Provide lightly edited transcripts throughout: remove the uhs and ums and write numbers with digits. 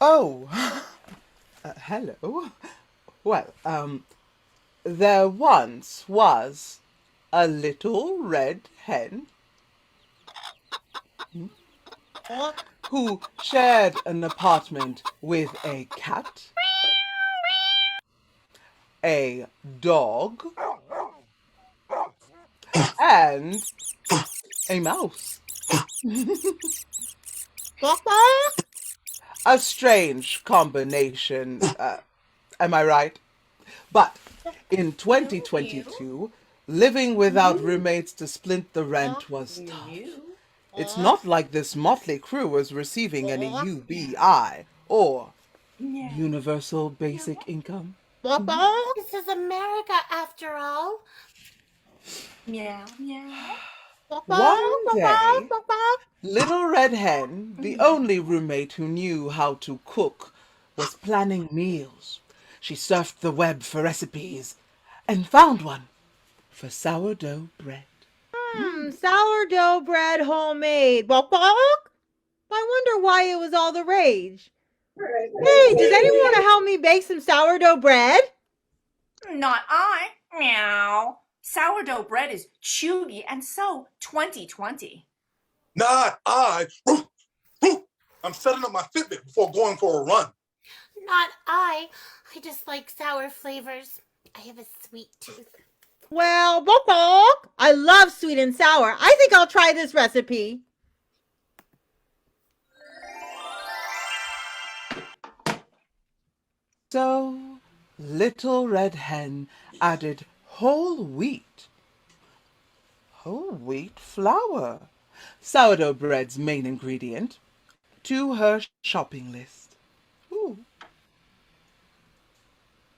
Oh, hello. Well, there once was a little red hen who shared an apartment with a cat, a dog, and a mouse. A strange combination, am I right? But in Mew, mew. 2022, living without roommates to split the rent was Mew, tough. mew. It's not like this motley crew was receiving any UBI or Meow. universal basic income. This is America after all. Meow, meow. One day, Little Red Hen, the only roommate who knew how to cook, was planning meals. She surfed the web for recipes and found one for sourdough bread. Sourdough bread homemade. Bok bok. I wonder why it was all the rage. Hey, does anyone want to help me bake some sourdough bread? Not I. Meow. Sourdough bread is chewy and so 2020. Not I. I'm setting up my Fitbit before going for a run. Not I. I just like sour flavors. I have a sweet tooth. Well, bok bok. I love sweet and sour. I think I'll try this recipe. So, Little Red Hen added whole wheat flour, sourdough bread's main ingredient, to her shopping list. Ooh.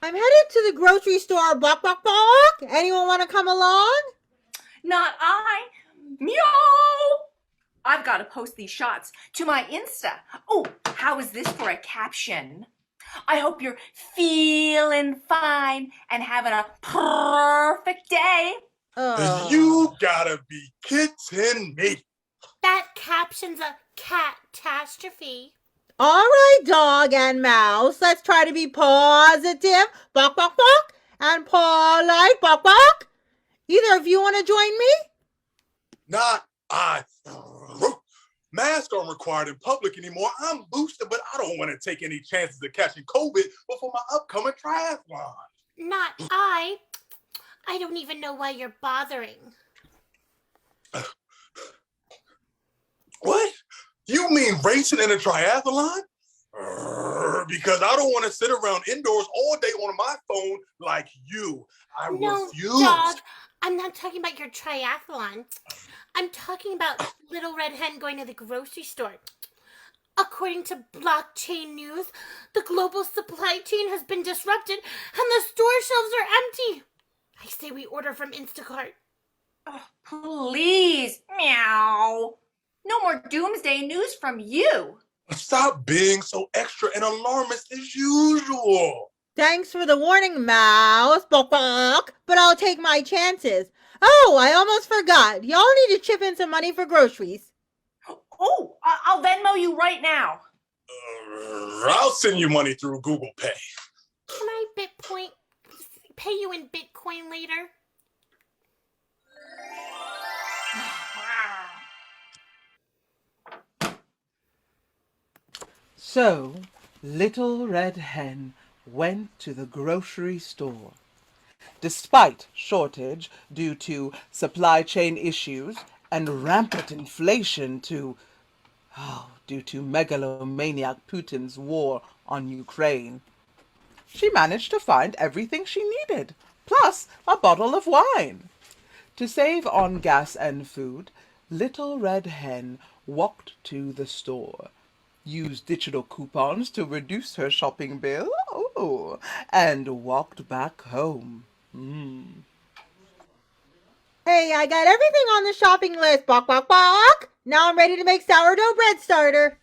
I'm headed to the grocery store. Bok bok bok. Anyone want to come along? Not I. Meow. I've got to post these shots to my Insta. Oh, how is this for a caption? I hope you're feeling fine and having a perfect day. You gotta be kidding me. That caption's a catastrophe. All right, dog and mouse. Let's try to be positive. Bok bok bok. And polite. Bok bok. Either of you want to join me? Not I. Masks aren't required in public anymore. I'm boosted, but I don't want to take any chances of catching COVID before my upcoming triathlon. Not I. I don't even know why you're bothering. What? You mean racing in a triathlon? Because I don't want to sit around indoors all day on my phone like you. I No, refuse. dog. I'm not talking about your triathlon. I'm talking about Little Red Hen going to the grocery store. According to blockchain news, the global supply chain has been disrupted and the store shelves are empty. I say we order from Instacart. Oh, please. Meow. No more doomsday news from you. Stop being so extra and alarmist as usual. Thanks for the warning, mouse. Bok bok. But I'll take my chances. Oh, I almost forgot. Y'all need to chip in some money for groceries. Oh, I'll Venmo you right now. I'll send you money through Google Pay. Can I pay you in Bitcoin later? So, Little Red Hen went to the grocery store. Despite shortage due to supply chain issues and rampant inflation due to megalomaniac Putin's war on Ukraine, she managed to find everything she needed, plus a bottle of wine. To save on gas and food, Little Red Hen walked to the store, used digital coupons to reduce her shopping bill, and walked back home. Hey, I got everything on the shopping list. Bok bok bok. Now I'm ready to make sourdough bread starter.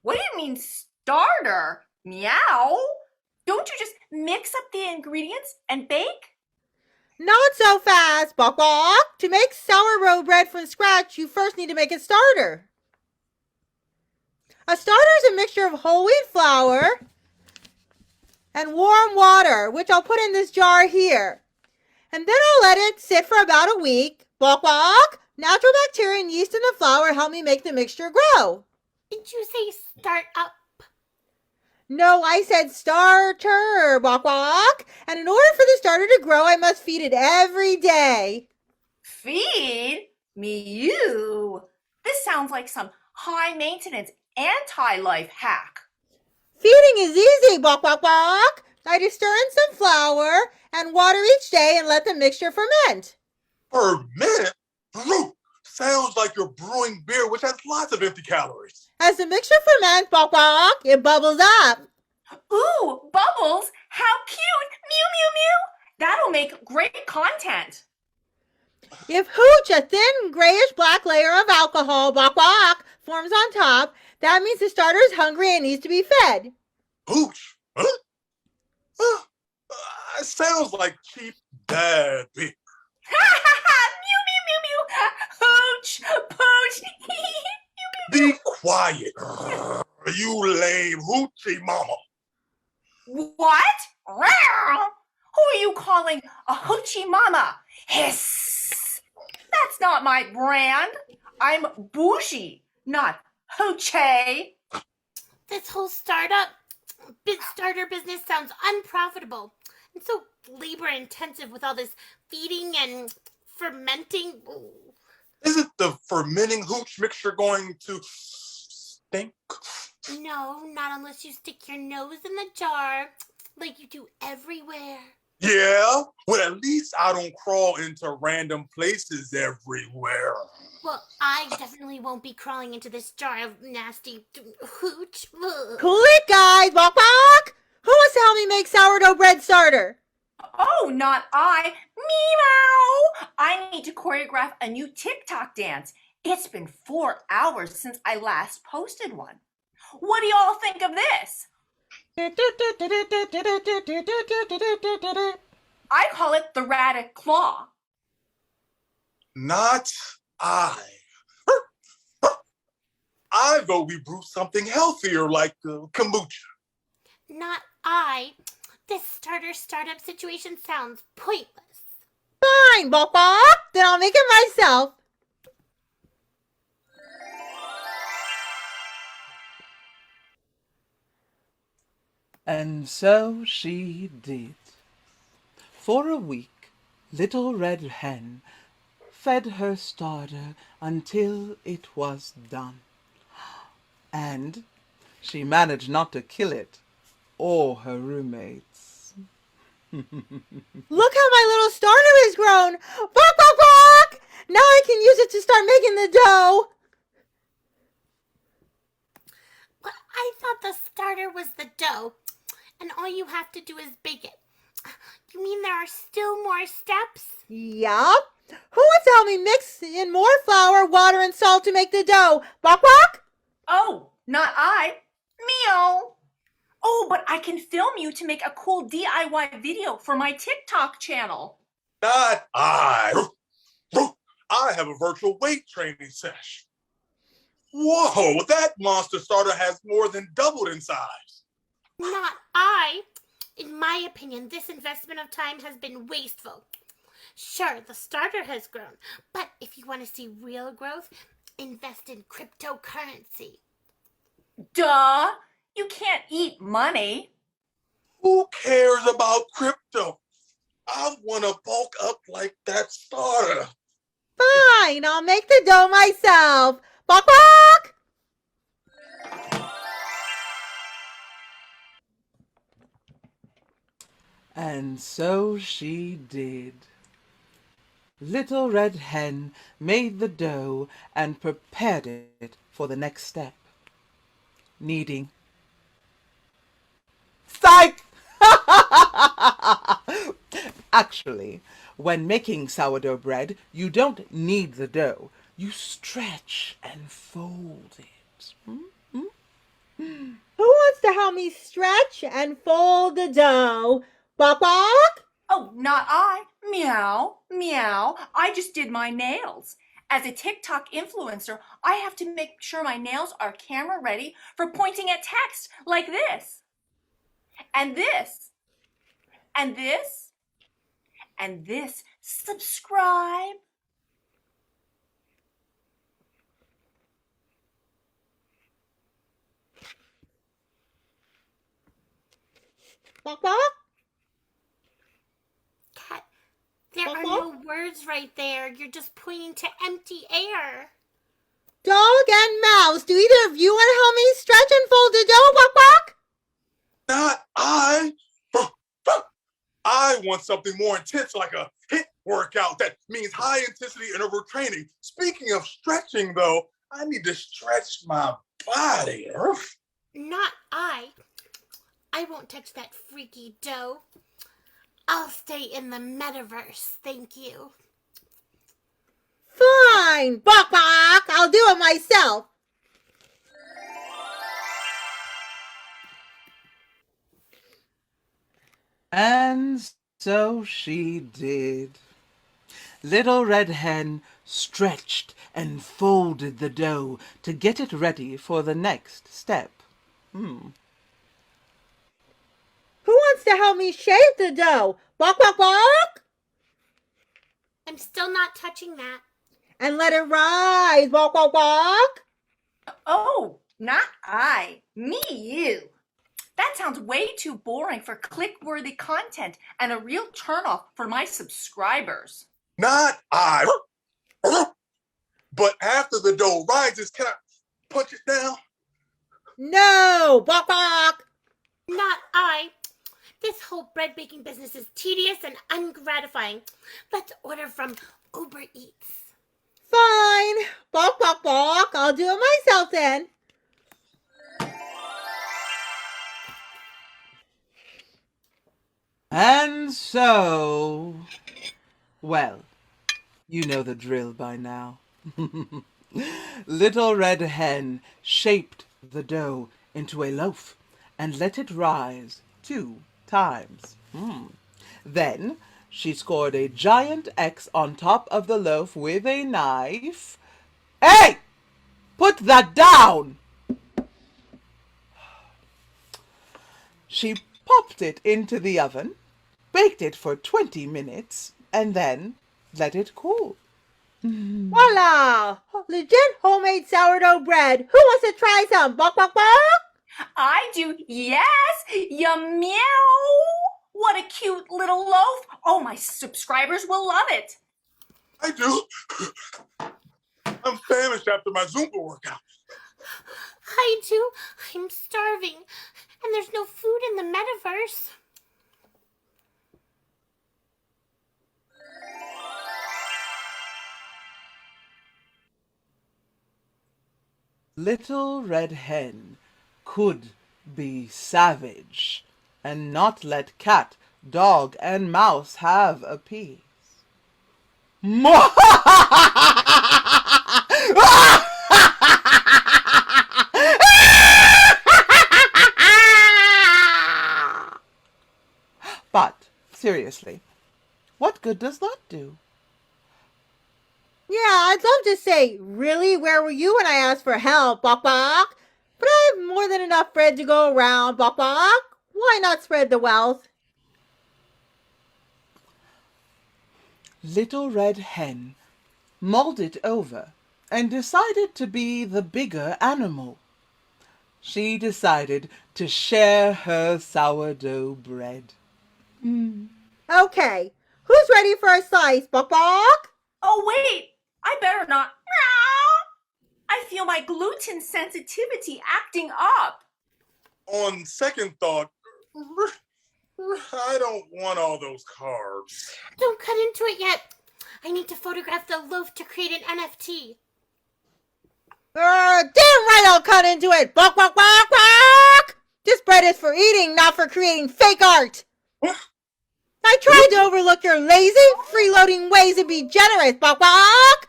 What do you mean starter? Meow. Don't you just mix up the ingredients and bake? Not so fast, bok bok. To make sourdough bread from scratch, you first need to make a starter. A starter is a mixture of whole wheat flour and warm water, which I'll put in this jar here. And then I'll let it sit for about a week. Bok bok! Natural bacteria and yeast in the flour help me make the mixture grow. Did you say start up? No, I said starter, bok bok. And in order for the starter to grow, I must feed it every day. Feed? Me you? This sounds like some high-maintenance anti-life hack. Feeding is easy, bok bok bok. I just stir in some flour and water each day and let the mixture ferment. Ferment? Root! Sounds like you're brewing beer, which has lots of empty calories. As the mixture ferments, bok bok, it bubbles up. Ooh, bubbles! How cute! Mew, mew, mew! That'll make great content. If hooch, a thin grayish black layer of alcohol, bok bok, forms on top, that means the starter is hungry and needs to be fed. Hooch? Huh? It sounds like cheap bad beer. Mew, mew, mew, mew! Hooch! Pooch! Be quiet. You lame hoochie mama. What? Who are you calling a hoochie mama? Hiss! That's not my brand. I'm bougie, not hoochie. This whole starter business sounds unprofitable and so labor intensive with all this feeding and fermenting. Ooh. Isn't the fermenting hooch mixture going to stink? No, not unless you stick your nose in the jar like you do everywhere. Yeah, well, at least I don't crawl into random places everywhere. Well, I definitely won't be crawling into this jar of nasty hooch. Ugh. Cool it, guys, bok bok. Who wants to help me make sourdough bread starter? Oh, not I. Meow! I need to choreograph a new TikTok dance. It's been 4 hours since I last posted one. What do y'all think of this? I call it the Rabbit Claw. Not I. I vote we brew something healthier like kombucha. Not I. This startup situation sounds pointless. Fine, bok bok. Then I'll make it myself. And so she did. For a week, Little Red Hen fed her starter until it was done. And she managed not to kill it or her roommates. Look how my little starter has grown. Bok bok bok. Now I can use it to start making the dough. But I thought the starter was the dough, and all you have to do is bake it. You mean there are still more steps? Yup. Who wants to help me mix in more flour, water, and salt to make the dough? Bok bok? Oh, not I. Meow. Oh, but I can film you to make a cool DIY video for my TikTok channel. Not I. I have a virtual weight training session. Whoa, that monster starter has more than doubled in size. Not I. In my opinion, this investment of time has been wasteful. Sure, the starter has grown, but if you want to see real growth, invest in cryptocurrency. Duh. You can't eat money. Who cares about crypto? I want to bulk up like that starter. Fine, I'll make the dough myself. Bok bok! And so she did. Little Red Hen made the dough and prepared it for the next step. Kneading. Psych! Actually, when making sourdough bread, you don't knead the dough. You stretch and fold it. Who wants to help me stretch and fold the dough? Bok bok? Oh, not I. Meow, meow. I just did my nails. As a TikTok influencer, I have to make sure my nails are camera ready for pointing at text like this. And this. And this. And this. Subscribe. Walk, walk. Cat, there are no words right there. You're just pointing to empty air. Dog and mouse, do either of you want to help me stretch and fold the dough? Walk, walk. Not I. I want something more intense, like a HIIT workout that means high intensity interval training. Speaking of stretching, though, I need to stretch my body. Not I. I won't touch that freaky dough. I'll stay in the metaverse, thank you. Fine. Walk, walk. I'll do it myself. And so she did. Little Red Hen stretched and folded the dough to get it ready for the next step. Who wants to help me shape the dough? Walk, walk, walk. I'm still not touching that. And let it rise. Walk, walk, walk. Oh, not I. Me, you. That sounds way too boring for click-worthy content and a real turnoff for my subscribers. Not I. But after the dough rises, can I punch it down? No. Walk, walk. Not I. This whole bread baking business is tedious and ungratifying. Let's order from Uber Eats. Fine. Walk, walk, walk. I'll do it myself then. And so, well, you know the drill by now. Little Red Hen shaped the dough into a loaf and let it rise 2 times. Then she scored a giant X on top of the loaf with a knife. Hey! Put that down! She popped it into the oven, baked it for 20 minutes, and then let it cool. Voila! Legit homemade sourdough bread. Who wants to try some? Walk, walk, walk. I do, yes! Yum, meow! What a cute little loaf. Oh, my subscribers will love it. I do. I'm famished after my Zumba workout. I do. I'm starving. And there's no food in the metaverse. Little Red Hen could be savage and not let cat, dog, and mouse have a piece. But, seriously, what good does that do? Yeah, I'd love to say, really, where were you when I asked for help? Walk, walk. But I have more than enough bread to go around. Walk, walk. Why not spread the wealth? Little Red Hen mulled it over and decided to be the bigger animal. She decided to share her sourdough bread. Okay, who's ready for a slice? Walk, walk. Oh, wait, I better not. Meow. I feel my gluten sensitivity acting up. On second thought, I don't want all those carbs. Don't cut into it yet. I need to photograph the loaf to create an NFT. Damn right I'll cut into it. Walk, walk, walk, walk. This bread is for eating, not for creating fake art. I tried to overlook your lazy, freeloading ways and be generous, Bok Bok.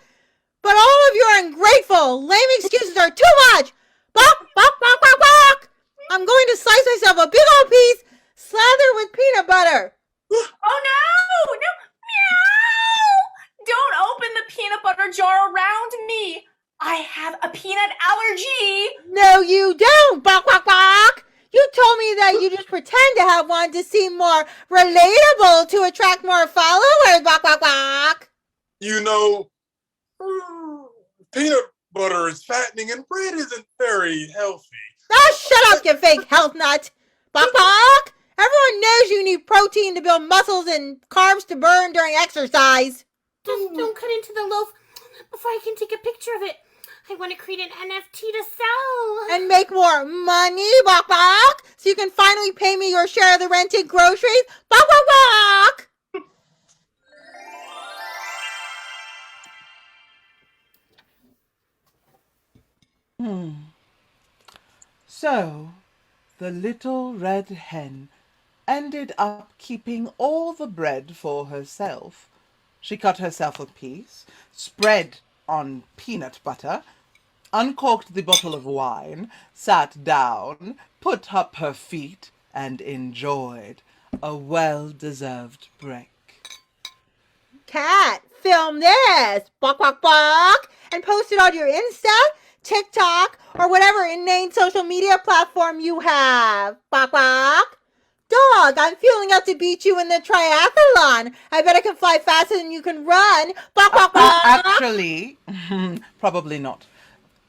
But all of your ungrateful, lame excuses are too much. Bok, Bok, Bok, Bok, Bok. I'm going to slice myself a big old piece, slathered with peanut butter. Oh, no! No! Meow! Don't open the peanut butter entire jar around me. I have a peanut allergy. No, you don't, Bok Bok Bok. You told me that you just pretend to have one to seem more relatable to attract more followers, Bok Bok Bok. You know, peanut butter is fattening and bread isn't very healthy. Ah, shut up, you fake health nut. Bok Bok. Everyone knows you need protein to build muscles and carbs to burn during exercise. Just don't cut into the loaf before I can take a picture of it. I want to create an NFT to sell. And make more money, Bok Bok, so you can finally pay me your share of the rented groceries, Bok Bok Bok. So, the little red hen ended up keeping all the bread for herself. She cut herself a piece, spread on peanut butter, uncorked the bottle of wine, sat down, put up her feet, and enjoyed a well-deserved break. Cat, film this, Bok Bok Bok, and post it on your Insta, TikTok, or whatever inane social media platform you have. Bok Bok. Dog, I'm feeling out to beat you in the triathlon. I bet I can fly faster than you can run. Bok Bok Bok. Actually, probably not.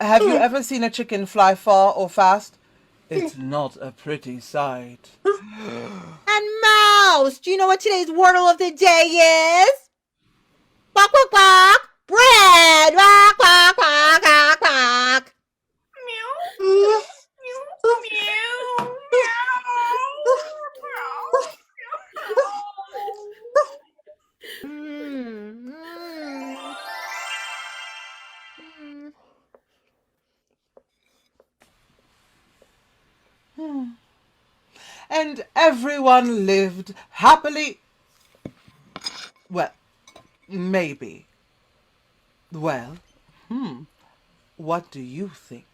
Have you ever seen a chicken fly far or fast? It's not a pretty sight. And Mouse, do you know what today's wordle of the day is? Bok Bok Bok. Bread. Bok Bok Bok Bok Bok. Meow. Meow. Meow. And everyone lived happily. Well, maybe. Well, what do you think?